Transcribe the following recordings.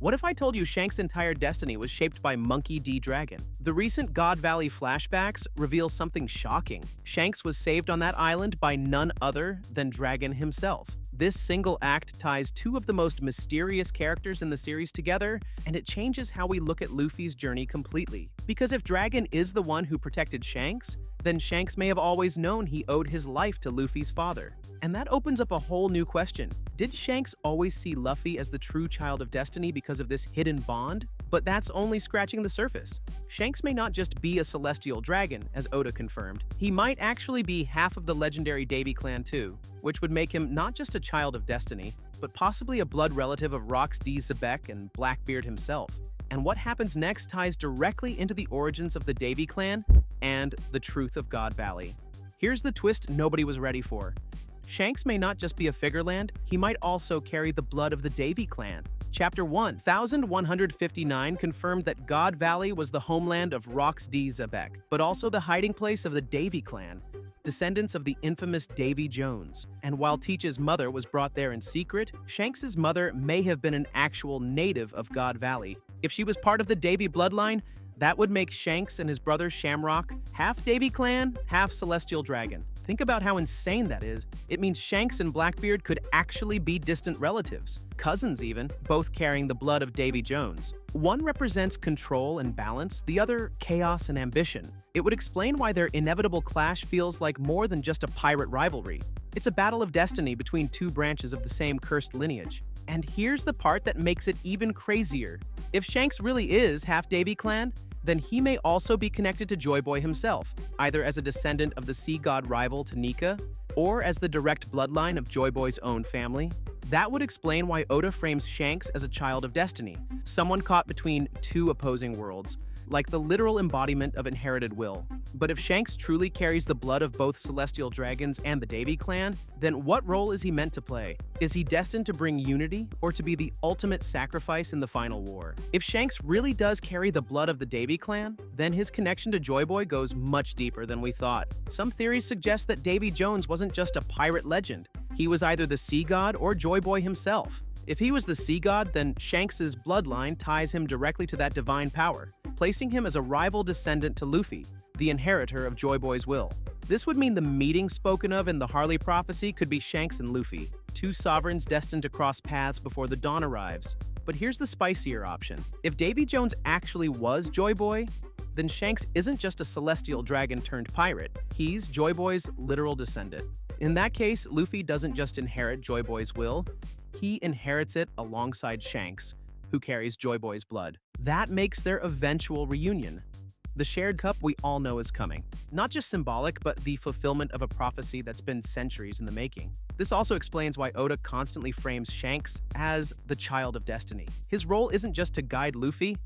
What if I told you Shanks' entire destiny was shaped by Monkey D. Dragon? The recent God Valley flashbacks reveal something shocking. Shanks was saved on that island by none other than Dragon himself. This single act ties two of the most mysterious characters in the series together, and it changes how we look at Luffy's journey completely. Because if Dragon is the one who protected Shanks, then Shanks may have always known he owed his life to Luffy's father. And that opens up a whole new question. Did Shanks always see Luffy as the true child of destiny because of this hidden bond? But that's only scratching the surface. Shanks may not just be a celestial dragon, as Oda confirmed. He might actually be half of the legendary Davy clan too, which would make him not just a child of destiny, but possibly a blood relative of Rox D. Zebek and Blackbeard himself. And what happens next ties directly into the origins of the Davy clan and the truth of God Valley. Here's the twist nobody was ready for. Shanks may not just be a figureland, he might also carry the blood of the Davy clan. Chapter 1159 confirmed that God Valley was the homeland of Rox D. Zebek, but also the hiding place of the Davy clan, descendants of the infamous Davy Jones. And while Teach's mother was brought there in secret, Shanks' mother may have been an actual native of God Valley. If she was part of the Davy bloodline, that would make Shanks and his brother Shamrock half Davy clan, half Celestial Dragon. Think about how insane that is. It means Shanks and Blackbeard could actually be distant relatives, cousins even, both carrying the blood of Davy Jones. One represents control and balance, the other chaos and ambition. It would explain why their inevitable clash feels like more than just a pirate rivalry. It's a battle of destiny between two branches of the same cursed lineage. And here's the part that makes it even crazier. If Shanks really is half Davy clan, then he may also be connected to Joy Boy himself, either as a descendant of the sea god rival to Nika, or as the direct bloodline of Joy Boy's own family. That would explain why Oda frames Shanks as a child of destiny, someone caught between two opposing worlds, like the literal embodiment of inherited will. But if Shanks truly carries the blood of both Celestial Dragons and the Davy clan, then what role is he meant to play? Is he destined to bring unity, or to be the ultimate sacrifice in the final war? If Shanks really does carry the blood of the Davy clan, then his connection to Joy Boy goes much deeper than we thought. Some theories suggest that Davy Jones wasn't just a pirate legend. He was either the sea god or Joy Boy himself. If he was the sea god, then Shanks' bloodline ties him directly to that divine power, placing him as a rival descendant to Luffy, the inheritor of Joy Boy's will. This would mean the meeting spoken of in the Harley prophecy could be Shanks and Luffy, two sovereigns destined to cross paths before the dawn arrives. But here's the spicier option. If Davy Jones actually was Joy Boy, then Shanks isn't just a celestial dragon turned pirate, he's Joy Boy's literal descendant. In that case, Luffy doesn't just inherit Joy Boy's will, he inherits it alongside Shanks, who carries Joy Boy's blood. That makes their eventual reunion. The shared cup we all know is coming. Not just symbolic, but the fulfillment of a prophecy that's been centuries in the making. This also explains why Oda constantly frames Shanks as the child of destiny. His role isn't just to guide Luffy,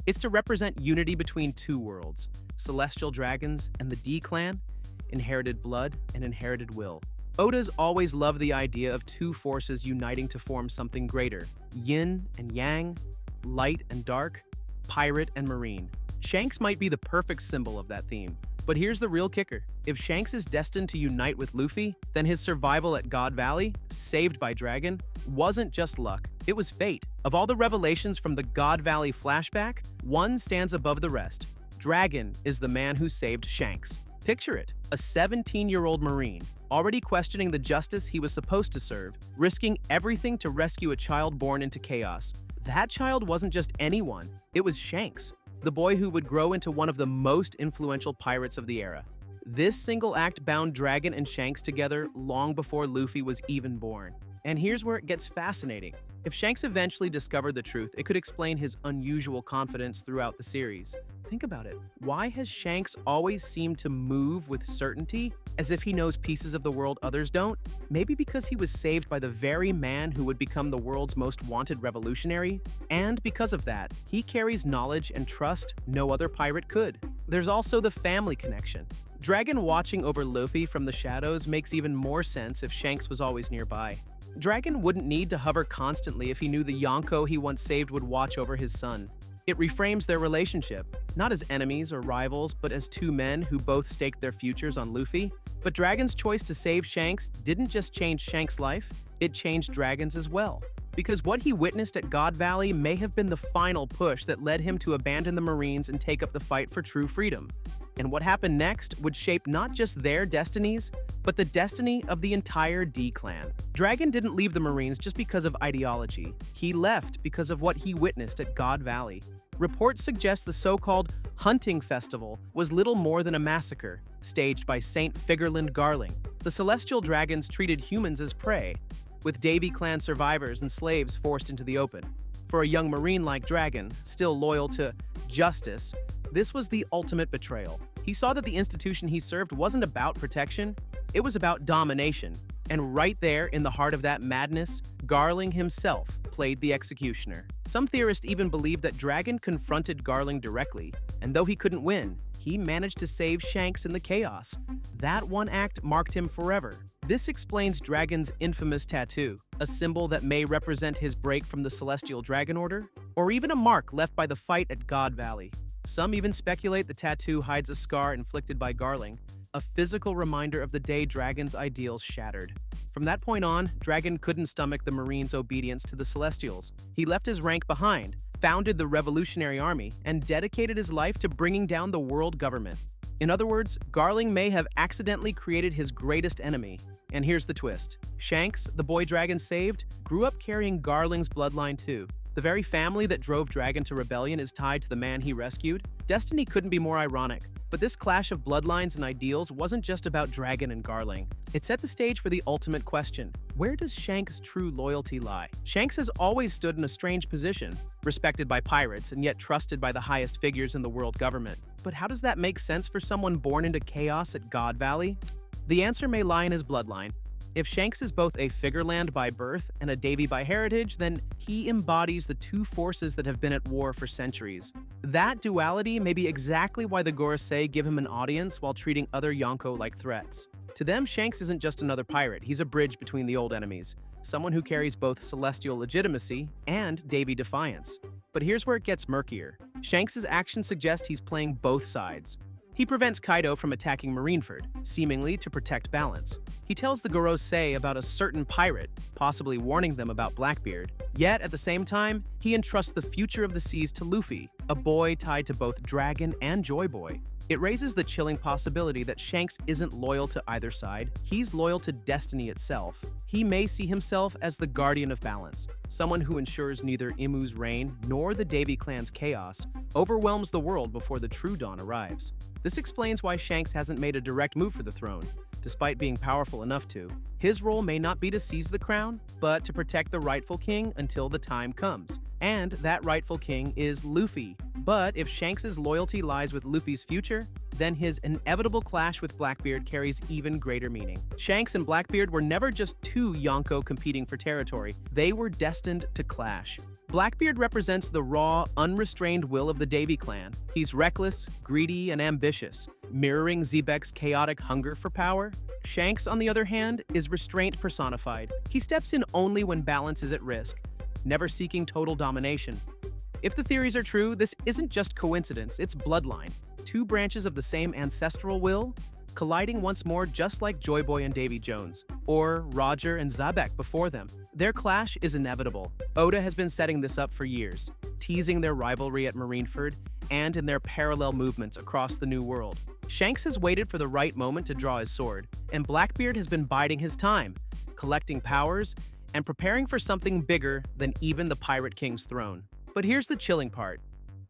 it's to represent unity between two worlds, Celestial Dragons and the D clan, inherited blood and inherited will. Oda's always loved the idea of two forces uniting to form something greater, yin and yang, light and dark, pirate and marine. Shanks might be the perfect symbol of that theme. But here's the real kicker. If Shanks is destined to unite with Luffy, then his survival at God Valley, saved by Dragon, wasn't just luck, it was fate. Of all the revelations from the God Valley flashback, one stands above the rest. Dragon is the man who saved Shanks. Picture it, a 17-year-old Marine, already questioning the justice he was supposed to serve, risking everything to rescue a child born into chaos. That child wasn't just anyone, it was Shanks, the boy who would grow into one of the most influential pirates of the era. This single act bound Dragon and Shanks together long before Luffy was even born. And here's where it gets fascinating. If Shanks eventually discovered the truth, it could explain his unusual confidence throughout the series. Think about it. Why has Shanks always seemed to move with certainty, as if he knows pieces of the world others don't? Maybe because he was saved by the very man who would become the world's most wanted revolutionary? And because of that, he carries knowledge and trust no other pirate could. There's also the family connection. Dragon watching over Luffy from the shadows makes even more sense if Shanks was always nearby. Dragon wouldn't need to hover constantly if he knew the Yonko he once saved would watch over his son. It reframes their relationship, not as enemies or rivals, but as two men who both staked their futures on Luffy. But Dragon's choice to save Shanks didn't just change Shanks' life, it changed Dragon's as well. because what he witnessed at God Valley may have been the final push that led him to abandon the Marines and take up the fight for true freedom. And what happened next would shape not just their destinies, but the destiny of the entire D-Clan. Dragon didn't leave the Marines just because of ideology. He left because of what he witnessed at God Valley. Reports suggest the so-called Hunting Festival was little more than a massacre, staged by Saint Figurland Garling. The celestial dragons treated humans as prey, with Davy clan survivors and slaves forced into the open. For a young Marine like Dragon, still loyal to justice, this was the ultimate betrayal. He saw that the institution he served wasn't about protection, it was about domination. And right there, in the heart of that madness, Garling himself played the executioner. Some theorists even believe that Dragon confronted Garling directly, and though he couldn't win, he managed to save Shanks in the chaos. That one act marked him forever. This explains Dragon's infamous tattoo, a symbol that may represent his break from the Celestial Dragon Order, or even a mark left by the fight at God Valley. Some even speculate the tattoo hides a scar inflicted by Garling, a physical reminder of the day Dragon's ideals shattered. From that point on, Dragon couldn't stomach the Marines' obedience to the Celestials. He left his rank behind, founded the Revolutionary Army, and dedicated his life to bringing down the world government. In other words, Garling may have accidentally created his greatest enemy. And here's the twist. Shanks, the boy Dragon saved, grew up carrying Garling's bloodline too. The very family that drove Dragon to rebellion is tied to the man he rescued. Destiny couldn't be more ironic. But this clash of bloodlines and ideals wasn't just about Dragon and Garling. It set the stage for the ultimate question. Where does Shanks' true loyalty lie? Shanks has always stood in a strange position, respected by pirates and yet trusted by the highest figures in the world government. But how does that make sense for someone born into chaos at God Valley? The answer may lie in his bloodline. If Shanks is both a Figurland by birth and a Davy by heritage, then he embodies the two forces that have been at war for centuries. That duality may be exactly why the Gorosei give him an audience while treating other Yonko like threats. To them, Shanks isn't just another pirate, he's a bridge between the old enemies, someone who carries both celestial legitimacy and Davy defiance. But here's where it gets murkier. Shanks' actions suggest he's playing both sides. He prevents Kaido from attacking Marineford, seemingly to protect balance. He tells the Gorosei about a certain pirate, possibly warning them about Blackbeard. Yet, at the same time, he entrusts the future of the seas to Luffy, a boy tied to both Dragon and Joy Boy. It raises the chilling possibility that Shanks isn't loyal to either side, he's loyal to destiny itself. He may see himself as the guardian of balance, someone who ensures neither Imu's reign nor the Davy clan's chaos overwhelms the world before the true dawn arrives. This explains why Shanks hasn't made a direct move for the throne, despite being powerful enough to. His role may not be to seize the crown, but to protect the rightful king until the time comes. And that rightful king is Luffy. But if Shanks' loyalty lies with Luffy's future, then his inevitable clash with Blackbeard carries even greater meaning. Shanks and Blackbeard were never just two Yonko competing for territory, they were destined to clash. Blackbeard represents the raw, unrestrained will of the Davy clan. He's reckless, greedy, and ambitious, mirroring Xebec's chaotic hunger for power. Shanks, on the other hand, is restraint personified. He steps in only when balance is at risk, never seeking total domination. If the theories are true, this isn't just coincidence, it's bloodline. Two branches of the same ancestral will, colliding once more just like Joy Boy and Davy Jones, or Roger and Xebec before them. Their clash is inevitable. Oda has been setting this up for years, teasing their rivalry at Marineford and in their parallel movements across the New World. Shanks has waited for the right moment to draw his sword, and Blackbeard has been biding his time, collecting powers and preparing for something bigger than even the Pirate King's throne. But here's the chilling part.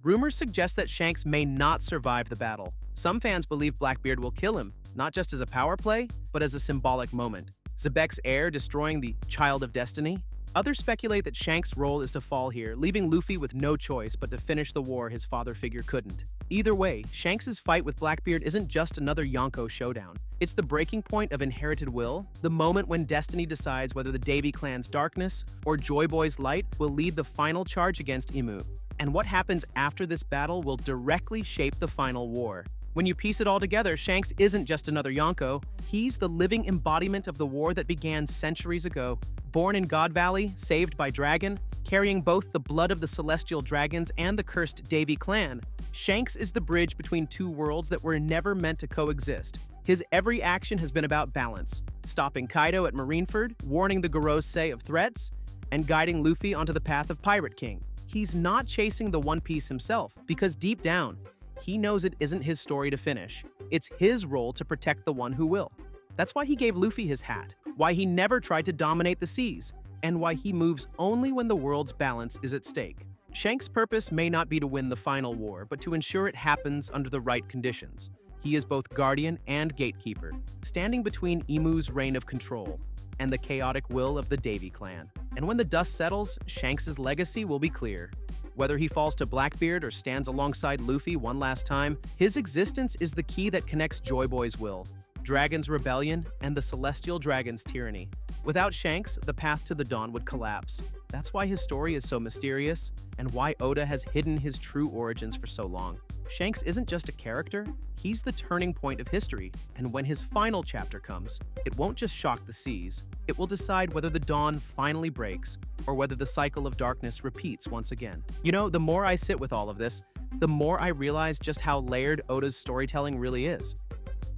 Rumors suggest that Shanks may not survive the battle. Some fans believe Blackbeard will kill him, not just as a power play, but as a symbolic moment. Xebec's heir destroying the Child of Destiny? Others speculate that Shanks' role is to fall here, leaving Luffy with no choice but to finish the war his father figure couldn't. Either way, Shanks' fight with Blackbeard isn't just another Yonko showdown. It's the breaking point of inherited will, the moment when destiny decides whether the Davy clan's darkness or Joy Boy's light will lead the final charge against Imu. And what happens after this battle will directly shape the final war. When you piece it all together, Shanks isn't just another Yonko, he's the living embodiment of the war that began centuries ago. Born in God Valley, saved by Dragon, carrying both the blood of the Celestial Dragons and the cursed Davy clan, Shanks is the bridge between two worlds that were never meant to coexist. His every action has been about balance, stopping Kaido at Marineford, warning the Gorosei of threats, and guiding Luffy onto the path of Pirate King. He's not chasing the One Piece himself, because deep down, he knows it isn't his story to finish. It's his role to protect the one who will. That's why he gave Luffy his hat, why he never tried to dominate the seas, and why he moves only when the world's balance is at stake. Shanks' purpose may not be to win the final war, but to ensure it happens under the right conditions. He is both guardian and gatekeeper, standing between Imu's reign of control and the chaotic will of the Davy clan. And when the dust settles, Shanks' legacy will be clear. Whether he falls to Blackbeard or stands alongside Luffy one last time, his existence is the key that connects Joy Boy's will, Dragon's rebellion, and the Celestial Dragon's tyranny. Without Shanks, the path to the dawn would collapse. That's why his story is so mysterious, and why Oda has hidden his true origins for so long. Shanks isn't just a character, he's the turning point of history, and when his final chapter comes, it won't just shock the seas, it will decide whether the dawn finally breaks, or whether the cycle of darkness repeats once again. You know, the more I sit with all of this, the more I realize just how layered Oda's storytelling really is.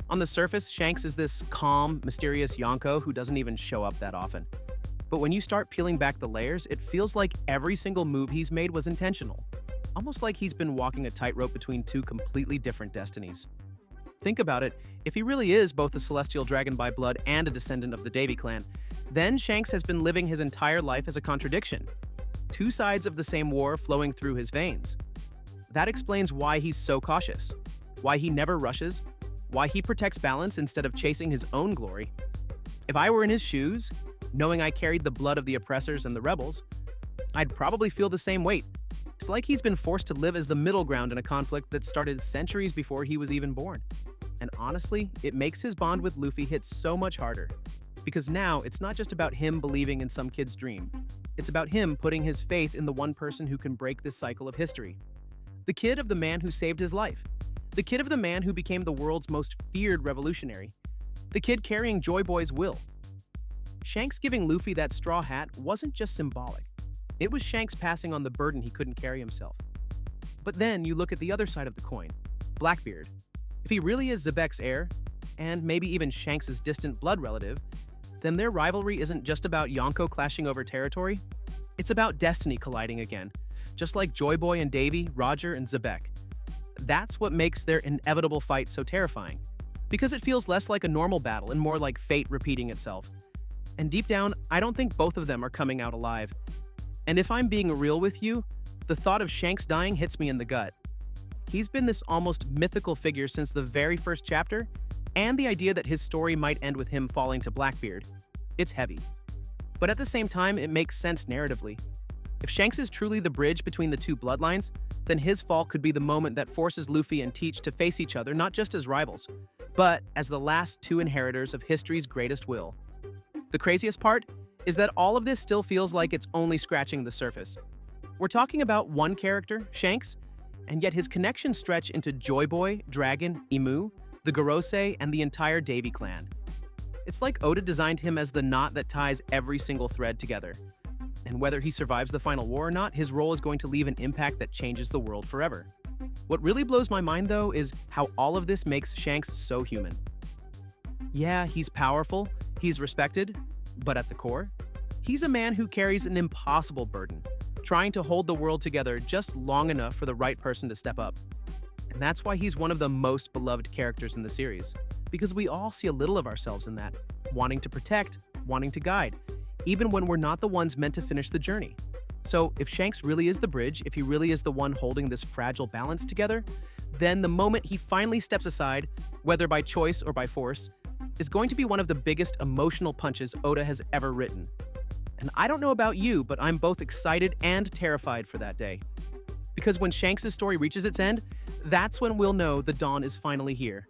On the surface, Shanks is this calm, mysterious Yonko who doesn't even show up that often. But when you start peeling back the layers, it feels like every single move he's made was intentional. Almost like he's been walking a tightrope between two completely different destinies. Think about it, if he really is both a celestial dragon by blood and a descendant of the Davy clan, then Shanks has been living his entire life as a contradiction. Two sides of the same war flowing through his veins. That explains why he's so cautious, why he never rushes, why he protects balance instead of chasing his own glory. If I were in his shoes, knowing I carried the blood of the oppressors and the rebels, I'd probably feel the same weight. It's like he's been forced to live as the middle ground in a conflict that started centuries before he was even born. And honestly, it makes his bond with Luffy hit so much harder. Because now, it's not just about him believing in some kid's dream. It's about him putting his faith in the one person who can break this cycle of history. The kid of the man who saved his life. The kid of the man who became the world's most feared revolutionary. The kid carrying Joy Boy's will. Shanks giving Luffy that straw hat wasn't just symbolic. It was Shanks passing on the burden he couldn't carry himself. But then you look at the other side of the coin, Blackbeard. If he really is Zebek's heir, and maybe even Shanks' distant blood relative, then their rivalry isn't just about Yonko clashing over territory. It's about destiny colliding again, just like Joy Boy and Davy, Roger and Zebek. That's what makes their inevitable fight so terrifying, because it feels less like a normal battle and more like fate repeating itself. And deep down, I don't think both of them are coming out alive. And if I'm being real with you, the thought of Shanks dying hits me in the gut. He's been this almost mythical figure since the very first chapter, and the idea that his story might end with him falling to Blackbeard. It's heavy. But at the same time, it makes sense narratively. If Shanks is truly the bridge between the two bloodlines, then his fall could be the moment that forces Luffy and Teach to face each other not just as rivals, but as the last two inheritors of history's greatest will. The craziest part is that all of this still feels like it's only scratching the surface. We're talking about one character, Shanks, and yet his connections stretch into Joy Boy, Dragon, Imu, the Gorosei, and the entire Davy clan. It's like Oda designed him as the knot that ties every single thread together. And whether he survives the final war or not, his role is going to leave an impact that changes the world forever. What really blows my mind, though, is how all of this makes Shanks so human. Yeah, he's powerful, he's respected, but at the core, he's a man who carries an impossible burden, trying to hold the world together just long enough for the right person to step up. And that's why he's one of the most beloved characters in the series, because we all see a little of ourselves in that, wanting to protect, wanting to guide, even when we're not the ones meant to finish the journey. So if Shanks really is the bridge, if he really is the one holding this fragile balance together, then the moment he finally steps aside, whether by choice or by force, is going to be one of the biggest emotional punches Oda has ever written. And I don't know about you, but I'm both excited and terrified for that day. Because when Shanks' story reaches its end, that's when we'll know the dawn is finally here.